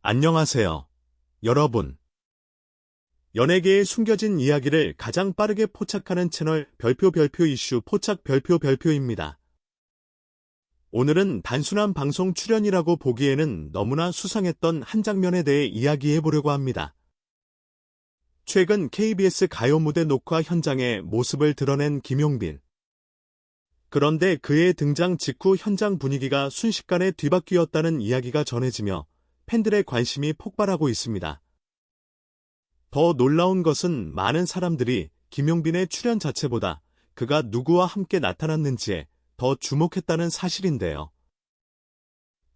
안녕하세요, 여러분. 연예계의 숨겨진 이야기를 가장 빠르게 포착하는 채널 별표 이슈 포착 별표입니다. 오늘은 단순한 방송 출연이라고 보기에는 너무나 수상했던 한 장면에 대해 이야기해보려고 합니다. 최근 KBS 가요 무대 녹화 현장의 모습을 드러낸 김용빈. 그런데 그의 등장 직후 현장 분위기가 순식간에 뒤바뀌었다는 이야기가 전해지며 팬들의 관심이 폭발하고 있습니다. 더 놀라운 것은 많은 사람들이 김용빈의 출연 자체보다 그가 누구와 함께 나타났는지에 더 주목했다는 사실인데요.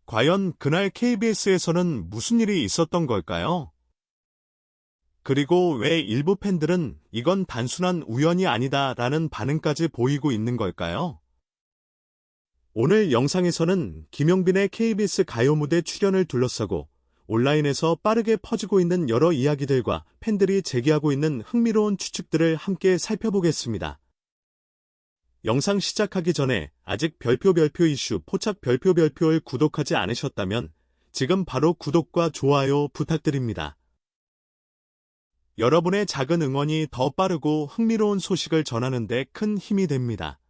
과연 그날 KBS에서는 무슨 일이 있었던 걸까요? 그리고 왜 일부 팬들은 이건 단순한 우연이 아니다라는 반응까지 보이고 있는 걸까요? 오늘 영상에서는 김용빈의 KBS 가요 무대 출연을 둘러싸고 온라인에서 빠르게 퍼지고 있는 여러 이야기들과 팬들이 제기하고 있는 흥미로운 추측들을 함께 살펴보겠습니다. 영상 시작하기 전에 아직 별표 이슈 포착 별표를 구독하지 않으셨다면 지금 바로 구독과 좋아요 부탁드립니다. 여러분의 작은 응원이 더 빠르고 흥미로운 소식을 전하는 데 큰 힘이 됩니다.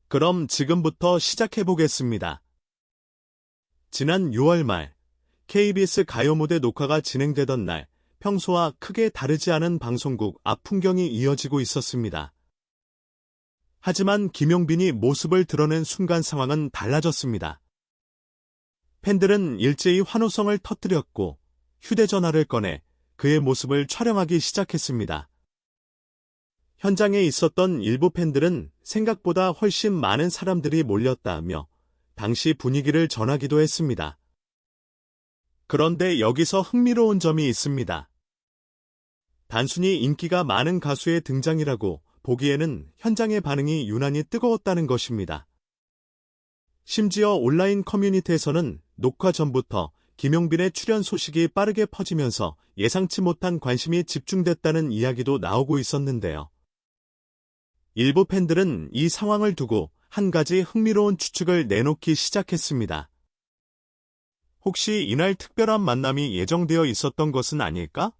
그럼 지금부터 시작해보겠습니다. 지난 6월 말 KBS 가요 무대 녹화가 진행되던 날 평소와 크게 다르지 않은 방송국 앞 풍경이 이어지고 있었습니다. 하지만 김용빈이 모습을 드러낸 순간 상황은 달라졌습니다. 팬들은 일제히 환호성을 터뜨렸고 휴대전화를 꺼내 그의 모습을 촬영하기 시작했습니다. 현장에 있었던 일부 팬들은 생각보다 훨씬 많은 사람들이 몰렸다며 당시 분위기를 전하기도 했습니다. 그런데 여기서 흥미로운 점이 있습니다. 단순히 인기가 많은 가수의 등장이라고 보기에는 현장의 반응이 유난히 뜨거웠다는 것입니다. 심지어 온라인 커뮤니티에서는 녹화 전부터 김용빈의 출연 소식이 빠르게 퍼지면서 예상치 못한 관심이 집중됐다는 이야기도 나오고 있었는데요. 일부 팬들은 이 상황을 두고 한 가지 흥미로운 추측을 내놓기 시작했습니다. 혹시 이날 특별한 만남이 예정되어 있었던 것은 아닐까?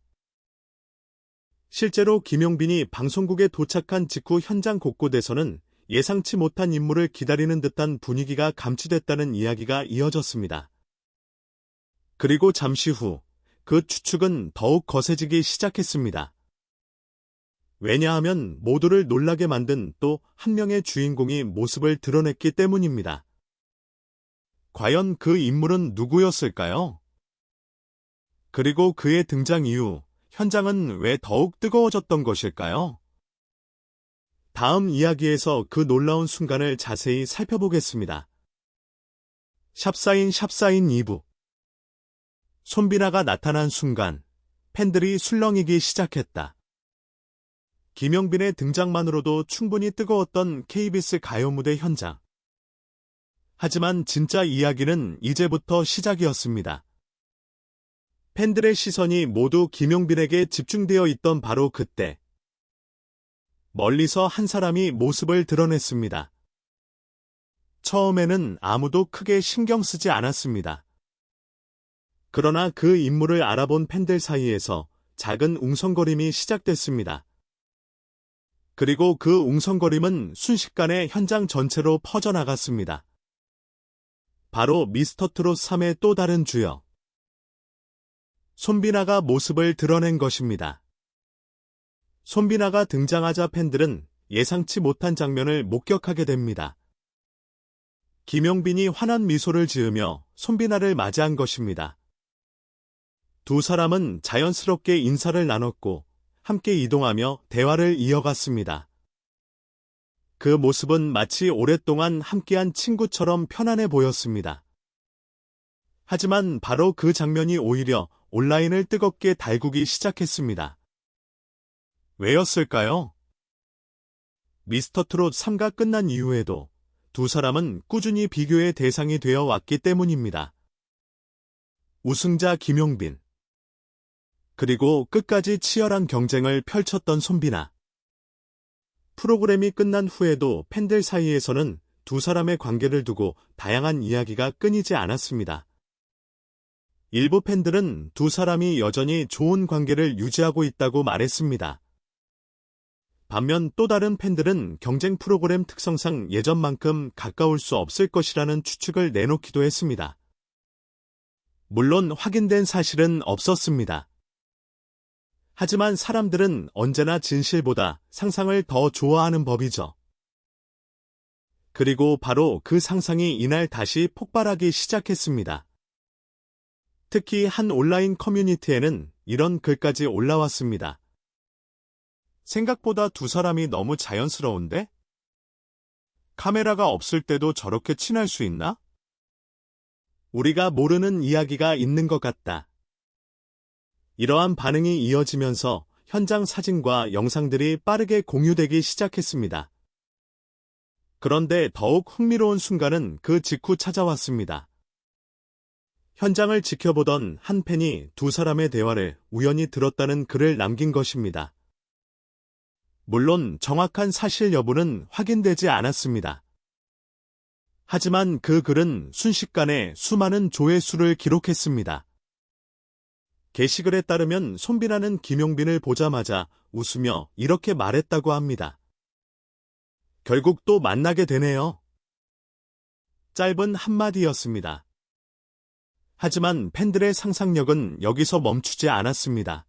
실제로 김용빈이 방송국에 도착한 직후 현장 곳곳에서는 예상치 못한 인물을 기다리는 듯한 분위기가 감추됐다는 이야기가 이어졌습니다. 그리고 잠시 후 그 추측은 더욱 거세지기 시작했습니다. 왜냐하면 모두를 놀라게 만든 또 한 명의 주인공이 모습을 드러냈기 때문입니다. 과연 그 인물은 누구였을까요? 그리고 그의 등장 이후 현장은 왜 더욱 뜨거워졌던 것일까요? 다음 이야기에서 그 놀라운 순간을 자세히 살펴보겠습니다. 샵사인 2부. 손비나가 나타난 순간 팬들이 술렁이기 시작했다. 김용빈의 등장만으로도 충분히 뜨거웠던 KBS 가요 무대 현장. 하지만 진짜 이야기는 이제부터 시작이었습니다. 팬들의 시선이 모두 김용빈에게 집중되어 있던 바로 그때. 멀리서 한 사람이 모습을 드러냈습니다. 처음에는 아무도 크게 신경 쓰지 않았습니다. 그러나 그 인물을 알아본 팬들 사이에서 작은 웅성거림이 시작됐습니다. 그리고 그 웅성거림은 순식간에 현장 전체로 퍼져나갔습니다. 바로 미스터트롯 3의 또 다른 주역. 손비나가 모습을 드러낸 것입니다. 손비나가 등장하자 팬들은 예상치 못한 장면을 목격하게 됩니다. 김용빈이 환한 미소를 지으며 손비나를 맞이한 것입니다. 두 사람은 자연스럽게 인사를 나눴고 함께 이동하며 대화를 이어갔습니다. 그 모습은 마치 오랫동안 함께한 친구처럼 편안해 보였습니다. 하지만 바로 그 장면이 오히려 온라인을 뜨겁게 달구기 시작했습니다. 왜였을까요? 미스터트롯 3가 끝난 이후에도 두 사람은 꾸준히 비교의 대상이 되어 왔기 때문입니다. 우승자 김용빈, 그리고 끝까지 치열한 경쟁을 펼쳤던 손비나. 프로그램이 끝난 후에도 팬들 사이에서는 두 사람의 관계를 두고 다양한 이야기가 끊이지 않았습니다. 일부 팬들은 두 사람이 여전히 좋은 관계를 유지하고 있다고 말했습니다. 반면 또 다른 팬들은 경쟁 프로그램 특성상 예전만큼 가까울 수 없을 것이라는 추측을 내놓기도 했습니다. 물론 확인된 사실은 없었습니다. 하지만 사람들은 언제나 진실보다 상상을 더 좋아하는 법이죠. 그리고 바로 그 상상이 이날 다시 폭발하기 시작했습니다. 특히 한 온라인 커뮤니티에는 이런 글까지 올라왔습니다. 생각보다 두 사람이 너무 자연스러운데? 카메라가 없을 때도 저렇게 친할 수 있나? 우리가 모르는 이야기가 있는 것 같다. 이러한 반응이 이어지면서 현장 사진과 영상들이 빠르게 공유되기 시작했습니다. 그런데 더욱 흥미로운 순간은 그 직후 찾아왔습니다. 현장을 지켜보던 한 팬이 두 사람의 대화를 우연히 들었다는 글을 남긴 것입니다. 물론 정확한 사실 여부는 확인되지 않았습니다. 하지만 그 글은 순식간에 수많은 조회수를 기록했습니다. 게시글에 따르면 손빈아는 김용빈을 보자마자 웃으며 이렇게 말했다고 합니다. 결국 또 만나게 되네요. 짧은 한마디였습니다. 하지만 팬들의 상상력은 여기서 멈추지 않았습니다.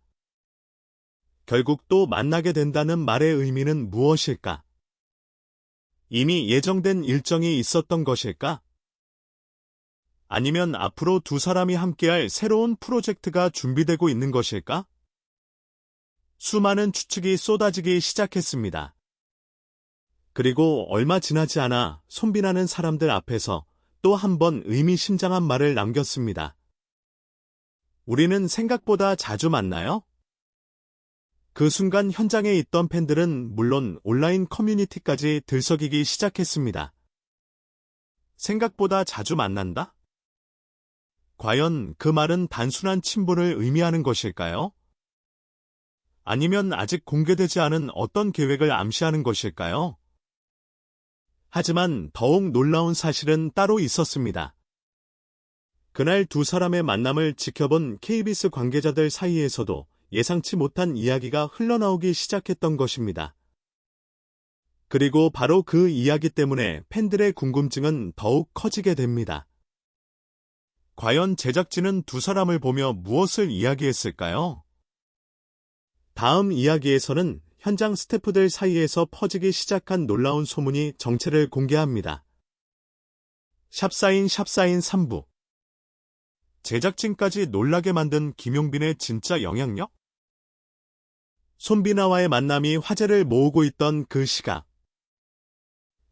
결국 또 만나게 된다는 말의 의미는 무엇일까? 이미 예정된 일정이 있었던 것일까? 아니면 앞으로 두 사람이 함께할 새로운 프로젝트가 준비되고 있는 것일까? 수많은 추측이 쏟아지기 시작했습니다. 그리고 얼마 지나지 않아 손빈아는 사람들 앞에서 또 한 번 의미심장한 말을 남겼습니다. 우리는 생각보다 자주 만나요? 그 순간 현장에 있던 팬들은 물론 온라인 커뮤니티까지 들썩이기 시작했습니다. 생각보다 자주 만난다? 과연 그 말은 단순한 친분을 의미하는 것일까요? 아니면 아직 공개되지 않은 어떤 계획을 암시하는 것일까요? 하지만 더욱 놀라운 사실은 따로 있었습니다. 그날 두 사람의 만남을 지켜본 KBS 관계자들 사이에서도 예상치 못한 이야기가 흘러나오기 시작했던 것입니다. 그리고 바로 그 이야기 때문에 팬들의 궁금증은 더욱 커지게 됩니다. 과연 제작진은 두 사람을 보며 무엇을 이야기했을까요? 다음 이야기에서는 현장 스태프들 사이에서 퍼지기 시작한 놀라운 소문이 정체를 공개합니다. 샵사인 3부. 제작진까지 놀라게 만든 김용빈의 진짜 영향력? 손빈아와의 만남이 화제를 모으고 있던 그 시각.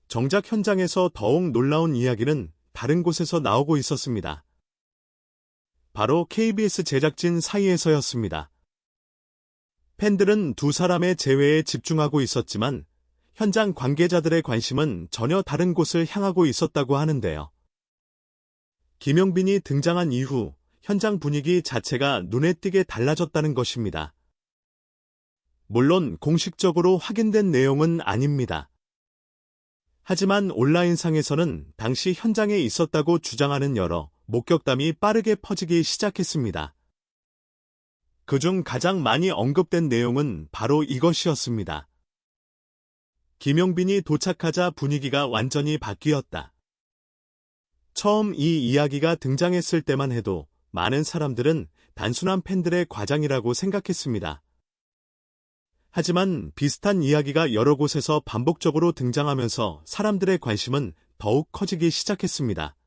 정작 현장에서 더욱 놀라운 이야기는 다른 곳에서 나오고 있었습니다. 바로 KBS 제작진 사이에서였습니다. 팬들은 두 사람의 재회에 집중하고 있었지만 현장 관계자들의 관심은 전혀 다른 곳을 향하고 있었다고 하는데요. 김용빈이 등장한 이후 현장 분위기 자체가 눈에 띄게 달라졌다는 것입니다. 물론 공식적으로 확인된 내용은 아닙니다. 하지만 온라인상에서는 당시 현장에 있었다고 주장하는 여러 목격담이 빠르게 퍼지기 시작했습니다. 그중 가장 많이 언급된 내용은 바로 이것이었습니다. 김용빈이 도착하자 분위기가 완전히 바뀌었다. 처음 이 이야기가 등장했을 때만 해도 많은 사람들은 단순한 팬들의 과장이라고 생각했습니다. 하지만 비슷한 이야기가 여러 곳에서 반복적으로 등장하면서 사람들의 관심은 더욱 커지기 시작했습니다.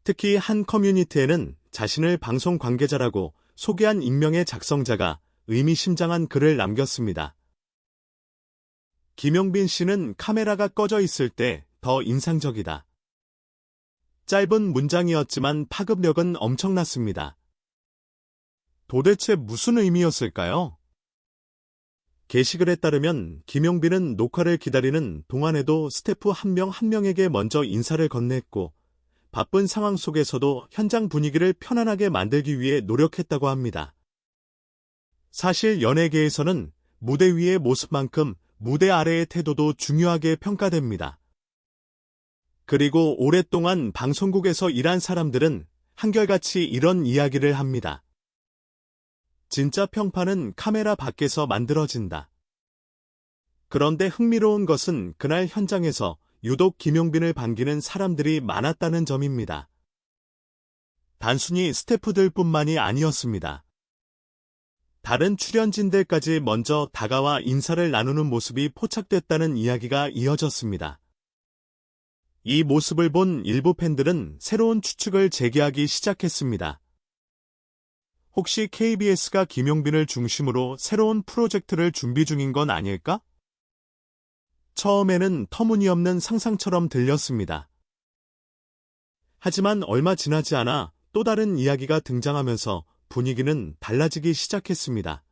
특히 한 커뮤니티에는 자신을 방송 관계자라고 소개한 익명의 작성자가 의미심장한 글을 남겼습니다. 김용빈 씨는 카메라가 꺼져 있을 때 더 인상적이다. 짧은 문장이었지만 파급력은 엄청났습니다. 도대체 무슨 의미였을까요? 게시글에 따르면 김용빈은 녹화를 기다리는 동안에도 스태프 한 명 한 명에게 먼저 인사를 건넸고 바쁜 상황 속에서도 현장 분위기를 편안하게 만들기 위해 노력했다고 합니다. 사실 연예계에서는 무대 위의 모습만큼 무대 아래의 태도도 중요하게 평가됩니다. 그리고 오랫동안 방송국에서 일한 사람들은 한결같이 이런 이야기를 합니다. 진짜 평판은 카메라 밖에서 만들어진다. 그런데 흥미로운 것은 그날 현장에서 유독 김용빈을 반기는 사람들이 많았다는 점입니다. 단순히 스태프들뿐만이 아니었습니다. 다른 출연진들까지 먼저 다가와 인사를 나누는 모습이 포착됐다는 이야기가 이어졌습니다. 이 모습을 본 일부 팬들은 새로운 추측을 제기하기 시작했습니다. 혹시 KBS가 김용빈을 중심으로 새로운 프로젝트를 준비 중인 건 아닐까? 처음에는 터무니없는 상상처럼 들렸습니다. 하지만 얼마 지나지 않아 또 다른 이야기가 등장하면서 분위기는 달라지기 시작했습니다.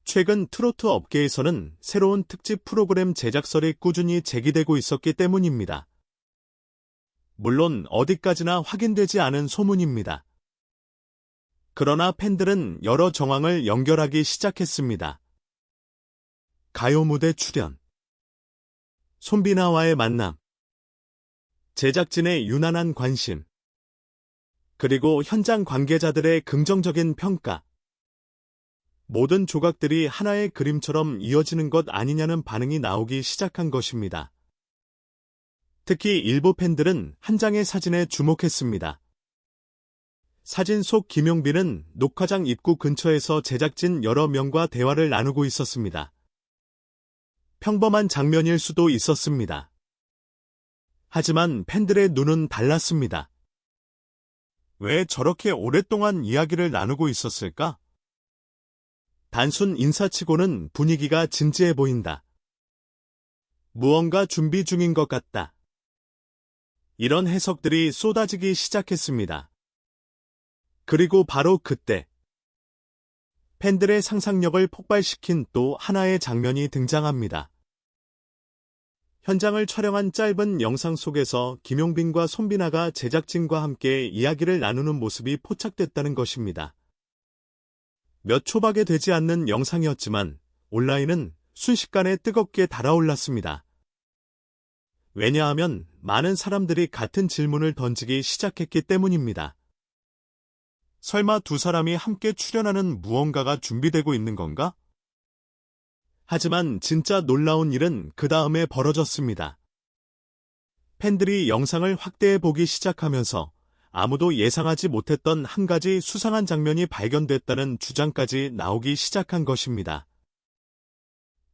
최근 트로트 업계에서는 새로운 특집 프로그램 제작설이 꾸준히 제기되고 있었기 때문입니다. 물론 어디까지나 확인되지 않은 소문입니다. 그러나 팬들은 여러 정황을 연결하기 시작했습니다. 가요 무대 출연, 손비나와의 만남, 제작진의 유난한 관심, 그리고 현장 관계자들의 긍정적인 평가. 모든 조각들이 하나의 그림처럼 이어지는 것 아니냐는 반응이 나오기 시작한 것입니다. 특히 일부 팬들은 한 장의 사진에 주목했습니다. 사진 속 김용빈은 녹화장 입구 근처에서 제작진 여러 명과 대화를 나누고 있었습니다. 평범한 장면일 수도 있었습니다. 하지만 팬들의 눈은 달랐습니다. 왜 저렇게 오랫동안 이야기를 나누고 있었을까? 단순 인사치고는 분위기가 진지해 보인다. 무언가 준비 중인 것 같다. 이런 해석들이 쏟아지기 시작했습니다. 그리고 바로 그때 팬들의 상상력을 폭발시킨 또 하나의 장면이 등장합니다. 현장을 촬영한 짧은 영상 속에서 김용빈과 손비나가 제작진과 함께 이야기를 나누는 모습이 포착됐다는 것입니다. 몇 초밖에 되지 않는 영상이었지만 온라인은 순식간에 뜨겁게 달아올랐습니다. 왜냐하면 많은 사람들이 같은 질문을 던지기 시작했기 때문입니다. 설마 두 사람이 함께 출연하는 무언가가 준비되고 있는 건가? 하지만 진짜 놀라운 일은 그 다음에 벌어졌습니다. 팬들이 영상을 확대해 보기 시작하면서 아무도 예상하지 못했던 한 가지 수상한 장면이 발견됐다는 주장까지 나오기 시작한 것입니다.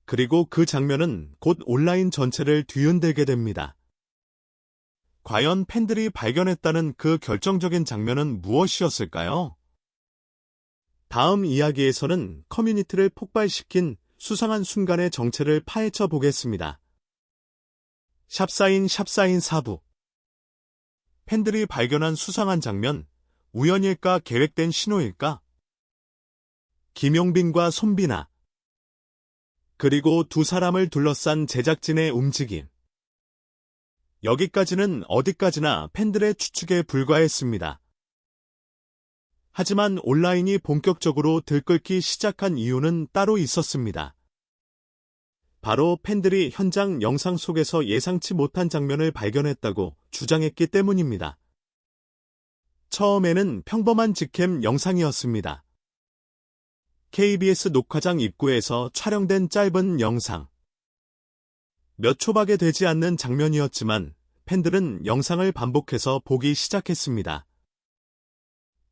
그리고 그 장면은 곧 온라인 전체를 뒤흔들게 됩니다. 과연 팬들이 발견했다는 그 결정적인 장면은 무엇이었을까요? 다음 이야기에서는 커뮤니티를 폭발시킨 수상한 순간의 정체를 파헤쳐 보겠습니다. 샵사인 4부. 팬들이 발견한 수상한 장면, 우연일까 계획된 신호일까? 김용빈과 손비나. 그리고 두 사람을 둘러싼 제작진의 움직임. 여기까지는 어디까지나 팬들의 추측에 불과했습니다. 하지만 온라인이 본격적으로 들끓기 시작한 이유는 따로 있었습니다. 바로 팬들이 현장 영상 속에서 예상치 못한 장면을 발견했다고 주장했기 때문입니다. 처음에는 평범한 직캠 영상이었습니다. KBS 녹화장 입구에서 촬영된 짧은 영상. 몇 초밖에 되지 않는 장면이었지만 팬들은 영상을 반복해서 보기 시작했습니다.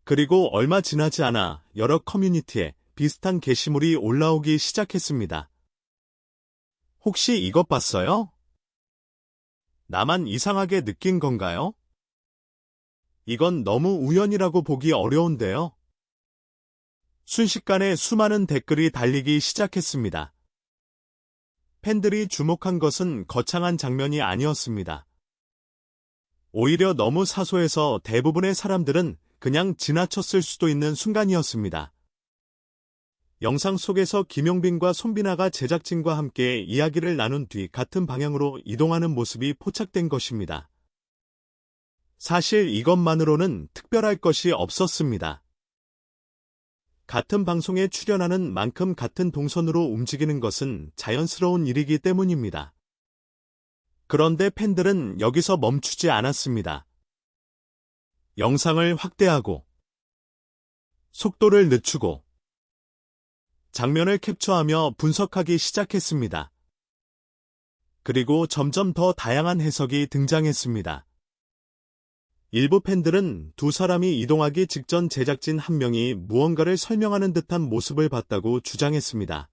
그리고 얼마 지나지 않아 여러 커뮤니티에 비슷한 게시물이 올라오기 시작했습니다. 혹시 이것 봤어요? 나만 이상하게 느낀 건가요? 이건 너무 우연이라고 보기 어려운데요. 순식간에 수많은 댓글이 달리기 시작했습니다. 팬들이 주목한 것은 거창한 장면이 아니었습니다. 오히려 너무 사소해서 대부분의 사람들은 그냥 지나쳤을 수도 있는 순간이었습니다. 영상 속에서 김용빈과 손비나가 제작진과 함께 이야기를 나눈 뒤 같은 방향으로 이동하는 모습이 포착된 것입니다. 사실 이것만으로는 특별할 것이 없었습니다. 같은 방송에 출연하는 만큼 같은 동선으로 움직이는 것은 자연스러운 일이기 때문입니다. 그런데 팬들은 여기서 멈추지 않았습니다. 영상을 확대하고 속도를 늦추고 장면을 캡처하며 분석하기 시작했습니다. 그리고 점점 더 다양한 해석이 등장했습니다. 일부 팬들은 두 사람이 이동하기 직전 제작진 한 명이 무언가를 설명하는 듯한 모습을 봤다고 주장했습니다.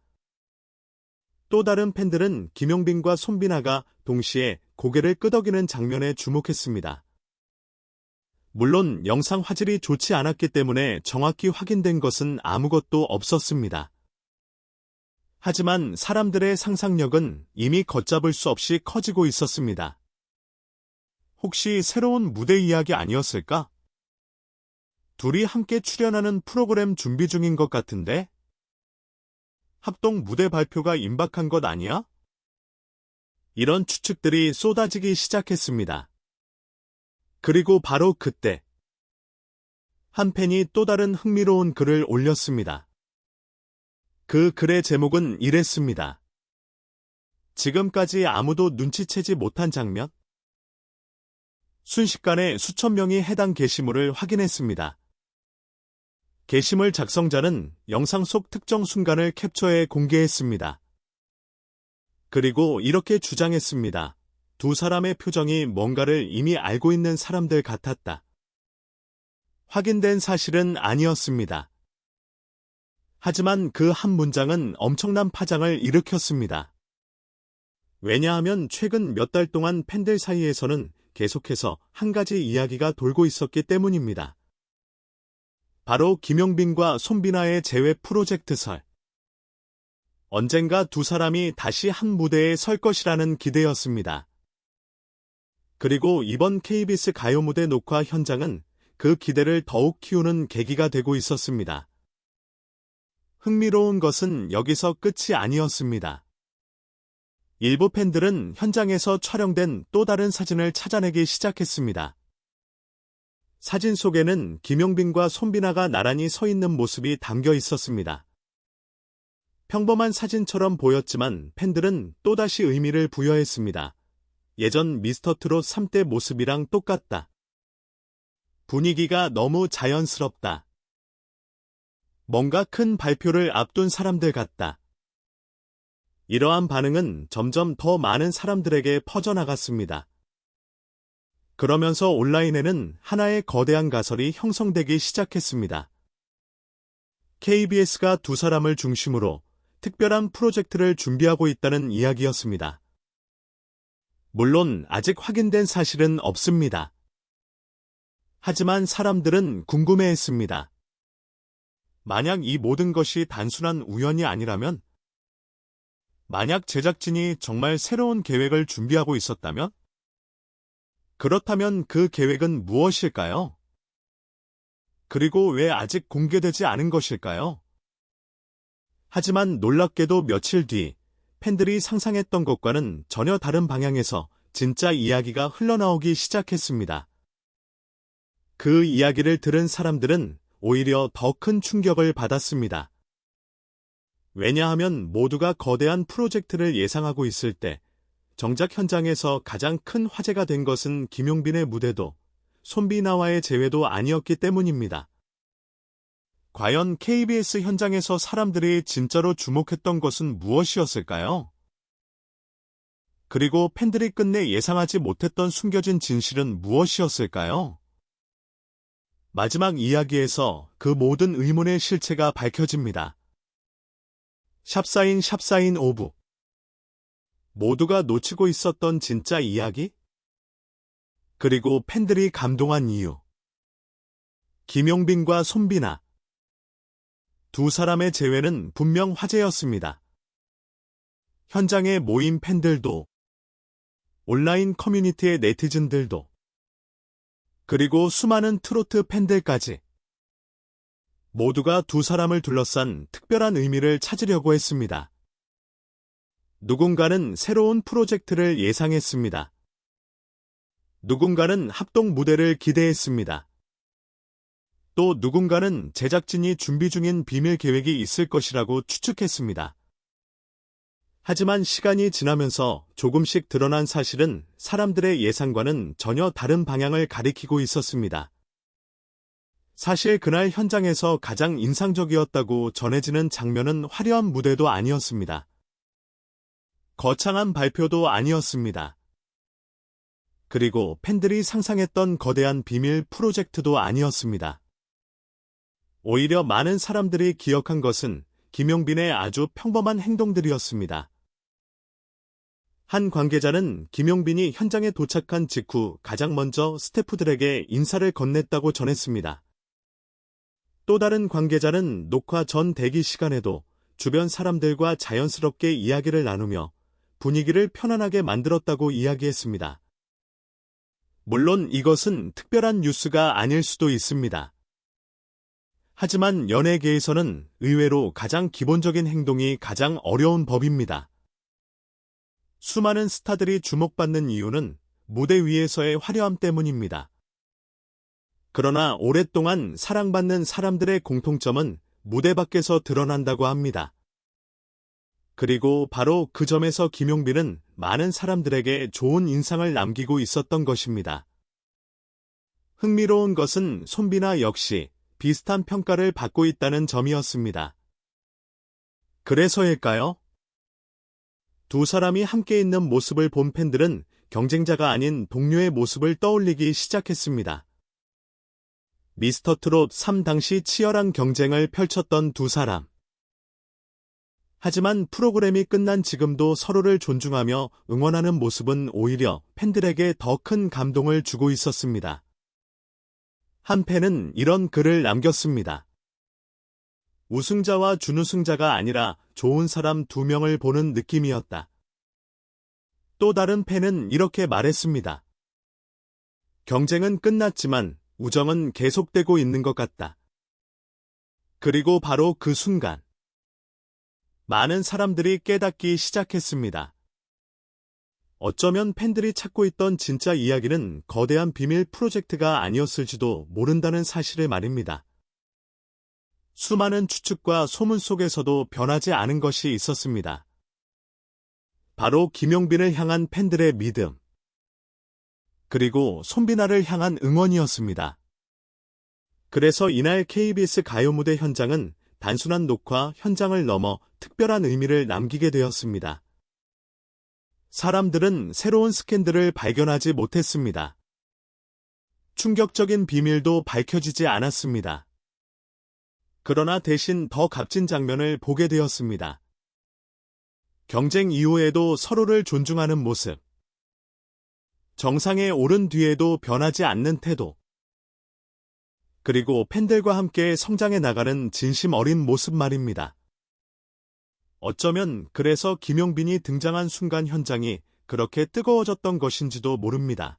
또 다른 팬들은 김용빈과 손비나가 동시에 고개를 끄덕이는 장면에 주목했습니다. 물론 영상 화질이 좋지 않았기 때문에 정확히 확인된 것은 아무것도 없었습니다. 하지만 사람들의 상상력은 이미 걷잡을 수 없이 커지고 있었습니다. 혹시 새로운 무대 이야기 아니었을까? 둘이 함께 출연하는 프로그램 준비 중인 것 같은데? 합동 무대 발표가 임박한 것 아니야? 이런 추측들이 쏟아지기 시작했습니다. 그리고 바로 그때 한 팬이 또 다른 흥미로운 글을 올렸습니다. 그 글의 제목은 이랬습니다. 지금까지 아무도 눈치채지 못한 장면? 순식간에 수천 명이 해당 게시물을 확인했습니다. 게시물 작성자는 영상 속 특정 순간을 캡처해 공개했습니다. 그리고 이렇게 주장했습니다. 두 사람의 표정이 뭔가를 이미 알고 있는 사람들 같았다. 확인된 사실은 아니었습니다. 하지만 그 한 문장은 엄청난 파장을 일으켰습니다. 왜냐하면 최근 몇 달 동안 팬들 사이에서는 계속해서 한 가지 이야기가 돌고 있었기 때문입니다. 바로 김용빈과 손비나의 재회 프로젝트설. 언젠가 두 사람이 다시 한 무대에 설 것이라는 기대였습니다. 그리고 이번 KBS 가요 무대 녹화 현장은 그 기대를 더욱 키우는 계기가 되고 있었습니다. 흥미로운 것은 여기서 끝이 아니었습니다. 일부 팬들은 현장에서 촬영된 또 다른 사진을 찾아내기 시작했습니다. 사진 속에는 김용빈과 손비나가 나란히 서 있는 모습이 담겨 있었습니다. 평범한 사진처럼 보였지만 팬들은 또다시 의미를 부여했습니다. 예전 미스터트롯 3때 모습이랑 똑같다. 분위기가 너무 자연스럽다. 뭔가 큰 발표를 앞둔 사람들 같다. 이러한 반응은 점점 더 많은 사람들에게 퍼져나갔습니다. 그러면서 온라인에는 하나의 거대한 가설이 형성되기 시작했습니다. KBS가 두 사람을 중심으로 특별한 프로젝트를 준비하고 있다는 이야기였습니다. 물론 아직 확인된 사실은 없습니다. 하지만 사람들은 궁금해했습니다. 만약 이 모든 것이 단순한 우연이 아니라면? 만약 제작진이 정말 새로운 계획을 준비하고 있었다면? 그렇다면 그 계획은 무엇일까요? 그리고 왜 아직 공개되지 않은 것일까요? 하지만 놀랍게도 며칠 뒤 팬들이 상상했던 것과는 전혀 다른 방향에서 진짜 이야기가 흘러나오기 시작했습니다. 그 이야기를 들은 사람들은 오히려 더 큰 충격을 받았습니다. 왜냐하면 모두가 거대한 프로젝트를 예상하고 있을 때 정작 현장에서 가장 큰 화제가 된 것은 김용빈의 무대도 손비나와의 재회도 아니었기 때문입니다. 과연 KBS 현장에서 사람들이 진짜로 주목했던 것은 무엇이었을까요? 그리고 팬들이 끝내 예상하지 못했던 숨겨진 진실은 무엇이었을까요? 마지막 이야기에서 그 모든 의문의 실체가 밝혀집니다. 샵사인 오브. 모두가 놓치고 있었던 진짜 이야기? 그리고 팬들이 감동한 이유. 김용빈과 손비나. 두 사람의 재회는 분명 화제였습니다. 현장에 모인 팬들도, 온라인 커뮤니티의 네티즌들도, 그리고 수많은 트로트 팬들까지 모두가 두 사람을 둘러싼 특별한 의미를 찾으려고 했습니다. 누군가는 새로운 프로젝트를 예상했습니다. 누군가는 합동 무대를 기대했습니다. 또 누군가는 제작진이 준비 중인 비밀 계획이 있을 것이라고 추측했습니다. 하지만 시간이 지나면서 조금씩 드러난 사실은 사람들의 예상과는 전혀 다른 방향을 가리키고 있었습니다. 사실 그날 현장에서 가장 인상적이었다고 전해지는 장면은 화려한 무대도 아니었습니다. 거창한 발표도 아니었습니다. 그리고 팬들이 상상했던 거대한 비밀 프로젝트도 아니었습니다. 오히려 많은 사람들이 기억한 것은 김용빈의 아주 평범한 행동들이었습니다. 한 관계자는 김용빈이 현장에 도착한 직후 가장 먼저 스태프들에게 인사를 건넸다고 전했습니다. 또 다른 관계자는 녹화 전 대기 시간에도 주변 사람들과 자연스럽게 이야기를 나누며 분위기를 편안하게 만들었다고 이야기했습니다. 물론 이것은 특별한 뉴스가 아닐 수도 있습니다. 하지만 연예계에서는 의외로 가장 기본적인 행동이 가장 어려운 법입니다. 수많은 스타들이 주목받는 이유는 무대 위에서의 화려함 때문입니다. 그러나 오랫동안 사랑받는 사람들의 공통점은 무대 밖에서 드러난다고 합니다. 그리고 바로 그 점에서 김용빈은 많은 사람들에게 좋은 인상을 남기고 있었던 것입니다. 흥미로운 것은 손비나 역시 비슷한 평가를 받고 있다는 점이었습니다. 그래서일까요? 두 사람이 함께 있는 모습을 본 팬들은 경쟁자가 아닌 동료의 모습을 떠올리기 시작했습니다. 미스터 트롯 3 당시 치열한 경쟁을 펼쳤던 두 사람. 하지만 프로그램이 끝난 지금도 서로를 존중하며 응원하는 모습은 오히려 팬들에게 더 큰 감동을 주고 있었습니다. 한 팬은 이런 글을 남겼습니다. 우승자와 준우승자가 아니라 좋은 사람 두 명을 보는 느낌이었다. 또 다른 팬은 이렇게 말했습니다. 경쟁은 끝났지만 우정은 계속되고 있는 것 같다. 그리고 바로 그 순간 많은 사람들이 깨닫기 시작했습니다. 어쩌면 팬들이 찾고 있던 진짜 이야기는 거대한 비밀 프로젝트가 아니었을지도 모른다는 사실을 말입니다. 수많은 추측과 소문 속에서도 변하지 않은 것이 있었습니다. 바로 김용빈을 향한 팬들의 믿음, 그리고 손비나를 향한 응원이었습니다. 그래서 이날 KBS 가요무대 현장은 단순한 녹화 현장을 넘어 특별한 의미를 남기게 되었습니다. 사람들은 새로운 스캔들을 발견하지 못했습니다. 충격적인 비밀도 밝혀지지 않았습니다. 그러나 대신 더 값진 장면을 보게 되었습니다. 경쟁 이후에도 서로를 존중하는 모습. 정상에 오른 뒤에도 변하지 않는 태도. 그리고 팬들과 함께 성장해 나가는 진심 어린 모습 말입니다. 어쩌면 그래서 김용빈이 등장한 순간 현장이 그렇게 뜨거워졌던 것인지도 모릅니다.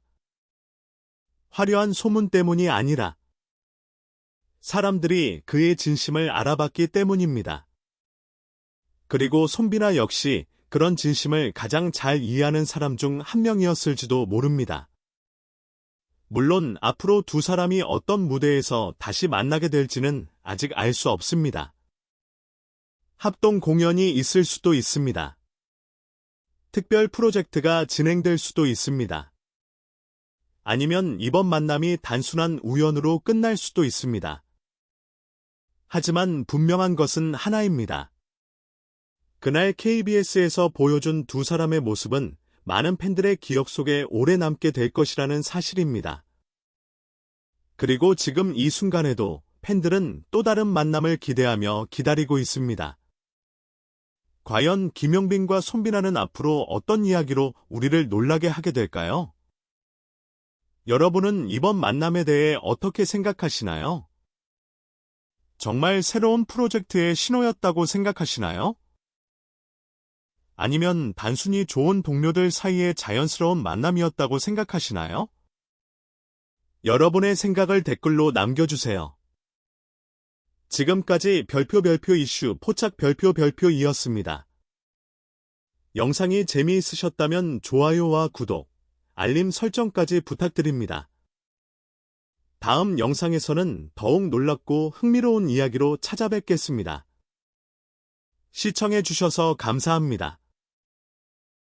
화려한 소문 때문이 아니라 사람들이 그의 진심을 알아봤기 때문입니다. 그리고 손비나 역시 그런 진심을 가장 잘 이해하는 사람 중 한 명이었을지도 모릅니다. 물론 앞으로 두 사람이 어떤 무대에서 다시 만나게 될지는 아직 알 수 없습니다. 합동 공연이 있을 수도 있습니다. 특별 프로젝트가 진행될 수도 있습니다. 아니면 이번 만남이 단순한 우연으로 끝날 수도 있습니다. 하지만 분명한 것은 하나입니다. 그날 KBS에서 보여준 두 사람의 모습은 많은 팬들의 기억 속에 오래 남게 될 것이라는 사실입니다. 그리고 지금 이 순간에도 팬들은 또 다른 만남을 기대하며 기다리고 있습니다. 과연 김용빈과 손비나는 앞으로 어떤 이야기로 우리를 놀라게 하게 될까요? 여러분은 이번 만남에 대해 어떻게 생각하시나요? 정말 새로운 프로젝트의 신호였다고 생각하시나요? 아니면 단순히 좋은 동료들 사이의 자연스러운 만남이었다고 생각하시나요? 여러분의 생각을 댓글로 남겨주세요. 지금까지 별표 이슈 포착 별표이었습니다. 영상이 재미있으셨다면 좋아요와 구독, 알림 설정까지 부탁드립니다. 다음 영상에서는 더욱 놀랍고 흥미로운 이야기로 찾아뵙겠습니다. 시청해주셔서 감사합니다.